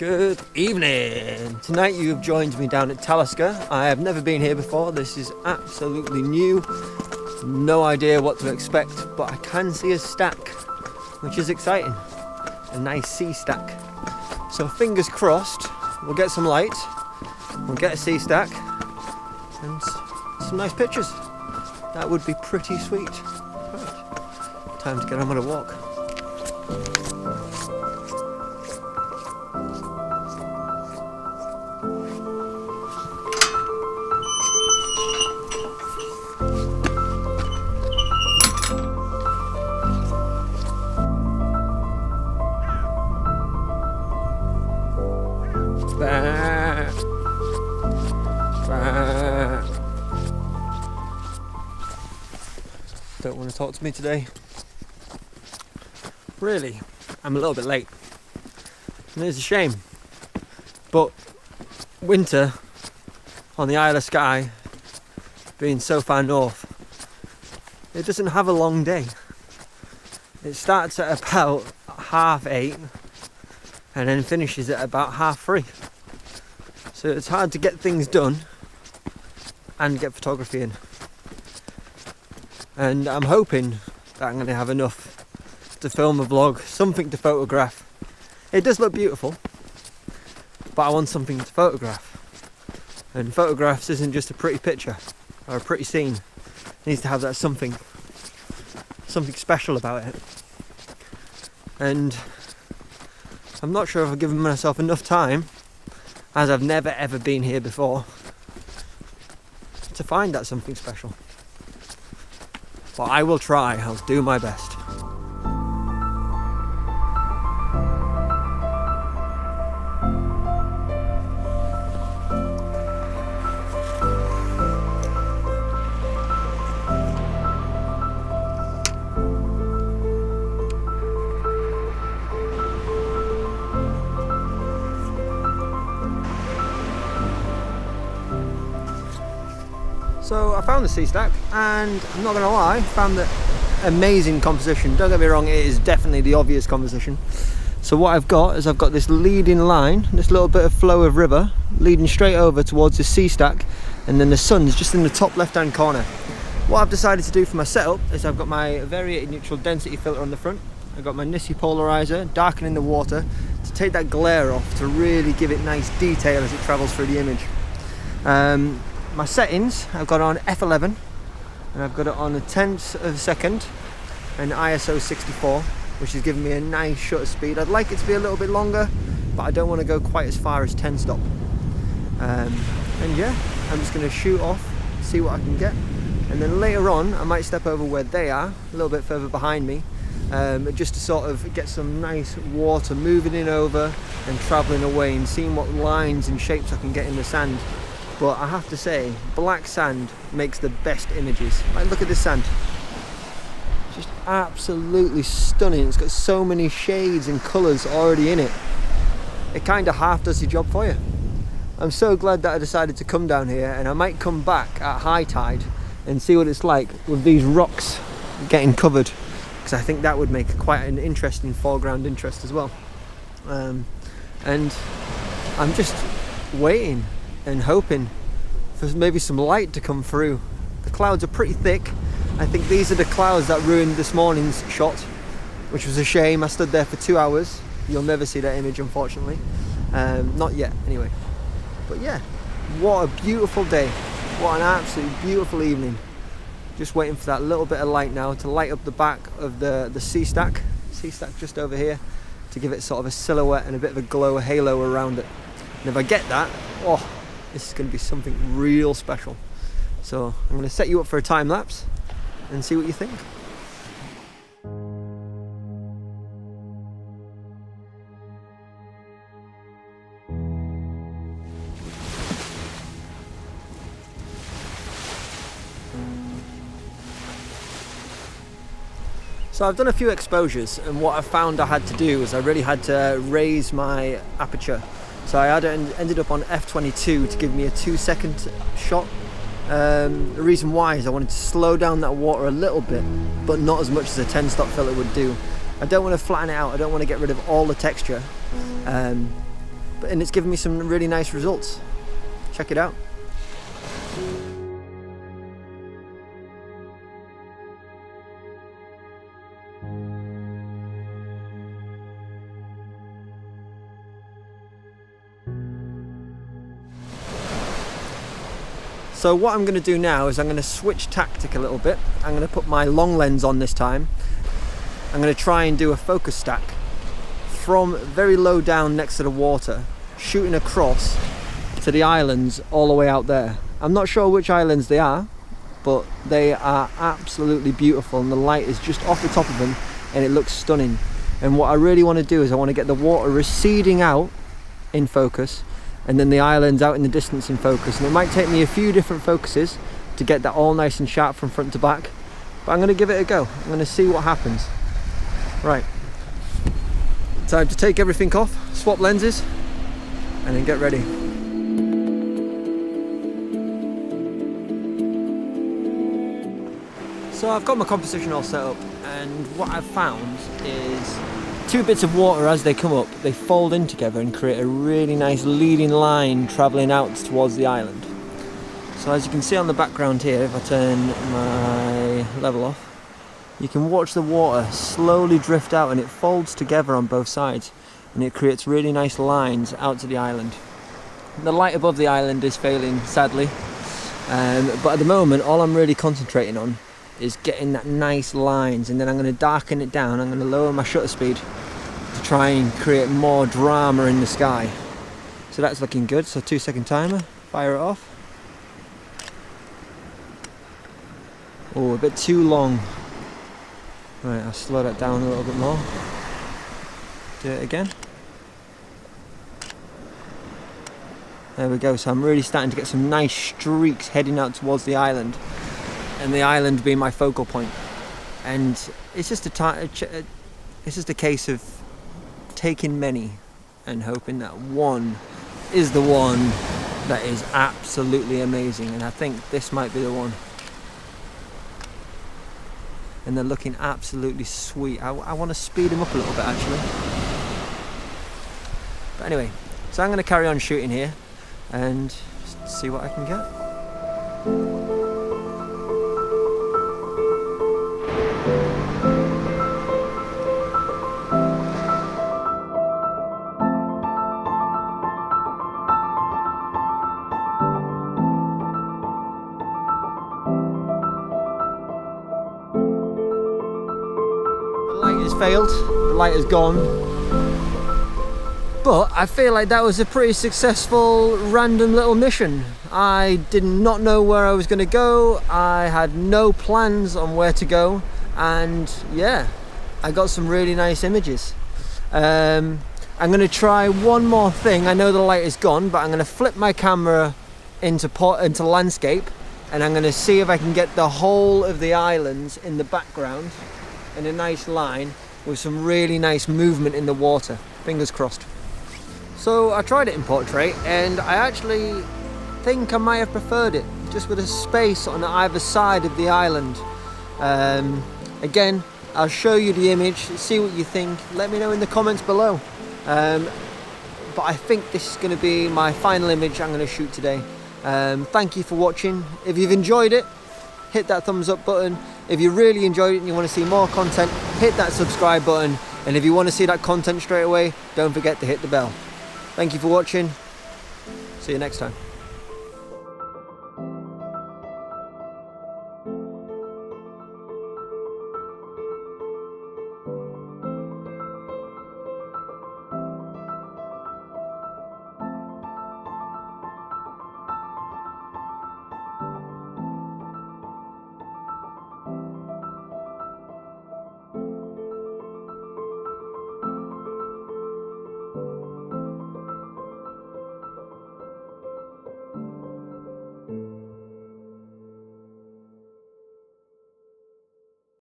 Good evening. Tonight you've joined me down at Talisker. I have never been here before. This is absolutely new. No idea what to expect, but I can see a stack, which is exciting. A nice sea stack. So fingers crossed, we'll get some light, we'll get a sea stack, and some nice pictures. That would be pretty sweet. Right. Time to get on a walk. Don't want to talk to me today. Really, I'm a little bit late. And it's a shame. But winter on the Isle of Skye, being so far north, it doesn't have a long day. It starts at about 8:30 and then finishes at about 3:30. So it's hard to get things done and get photography in. And I'm hoping that I'm going to have enough to film a vlog, something to photograph. It does look beautiful, but I want something to photograph. And photographs isn't just a pretty picture or a pretty scene. It needs to have that something special about it. And I'm not sure if I've given myself enough time, as I've never ever been here before, to find that something special. But I will try, I'll do my best. So I found the sea stack, and I'm not going to lie, found the amazing composition. Don't get me wrong, it is definitely the obvious composition. So what I've got is I've got this leading line, this little bit of flow of river leading straight over towards the sea stack, and then the sun's just in the top left hand corner. What I've decided to do for my setup is I've got my variated neutral density filter on the front. I've got my Nissi polarizer darkening the water to take that glare off, to really give it nice detail as it travels through the image. My settings, I've got on f11 and I've got it on a 1/10 of a second and ISO 64, which is giving me a nice shutter speed. I'd like it to be a little bit longer, but I don't want to go quite as far as 10 stop. And yeah, I'm just going to shoot off, see what I can get, and then later on I might step over where they are, a little bit further behind me, just to sort of get some nice water moving in over and travelling away and seeing what lines and shapes I can get in the sand. But I have to say, black sand makes the best images. Like, look at this sand. Just absolutely stunning. It's got so many shades and colours already in it. It kind of half does the job for you. I'm so glad that I decided to come down here, and I might come back at high tide and see what it's like with these rocks getting covered, because I think that would make quite an interesting foreground interest as well. And I'm just waiting and hoping for maybe some light to come through. The clouds are pretty thick. I think these are the clouds that ruined this morning's shot, which was a shame. I stood there for 2 hours. You'll never see that image, unfortunately. Not yet, anyway. But yeah, what a beautiful day. What an absolutely beautiful evening. Just waiting for that little bit of light now to light up the back of the sea stack just over here, to give it sort of a silhouette and a bit of a glow, a halo around it. And if I get that, oh, this is going to be something real special. So I'm going to set you up for a time lapse and see what you think. So I've done a few exposures, and what I found I had to do is I really had to raise my aperture. So I ended up on f22 to give me a 2-second shot. The reason why is I wanted to slow down that water a little bit, but not as much as a 10-stop filter would do. I don't want to flatten it out, I don't want to get rid of all the texture, but and it's given me some really nice results. Check it out. So what I'm going to do now is I'm going to switch tactic a little bit. I'm going to put my long lens on this time. I'm going to try and do a focus stack from very low down next to the water, shooting across to the islands all the way out there. I'm not sure which islands they are, but they are absolutely beautiful, and the light is just off the top of them and it looks stunning. And what I really want to do is I want to get the water receding out in focus, and then the islands out in the distance in focus. And it might take me a few different focuses to get that all nice and sharp from front to back, but I'm going to give it a go. I'm going to see what happens. Right, time to take everything off, swap lenses, and then get ready. So I've got my composition all set up, and what I've found is two bits of water, as they come up, they fold in together and create a really nice leading line travelling out towards the island. So as you can see on the background here, if I turn my level off, you can watch the water slowly drift out, and it folds together on both sides, and it creates really nice lines out to the island. The light above the island is failing, sadly, but at the moment all I'm really concentrating on is getting that nice lines, and then I'm going to darken it down. I'm going to lower my shutter speed to try and create more drama in the sky. So that's looking good. So 2-second timer, fire it off. Oh, a bit too long. Right, I'll slow that down a little bit more. Do it again. There we go. So I'm really starting to get some nice streaks heading out towards the island, and the island being my focal point. And it's just a case of taking many and hoping that one is the one that is absolutely amazing. And I think this might be the one. And they're looking absolutely sweet. I want to speed them up a little bit actually. But anyway, so I'm going to carry on shooting here and see what I can get. Failed, the light is gone, but I feel like that was a pretty successful random little mission. I did not know where I was going to go, I had no plans on where to go, and yeah, I got some really nice images. I'm going to try one more thing. I know the light is gone, but I'm going to flip my camera into landscape, and I'm going to see if I can get the whole of the islands in the background in a nice line with some really nice movement in the water. Fingers crossed. So I tried it in portrait, and I actually think I might have preferred it just with a space on either side of the island. Again, I'll show you the image, see what you think, let me know in the comments below. But I think this is going to be my final image I'm going to shoot today. Thank you for watching. If you've enjoyed it, hit that thumbs up button. If you really enjoyed it and you want to see more content, hit that subscribe button. And if you want to see that content straight away, don't forget to hit the bell. Thank you for watching. See you next time.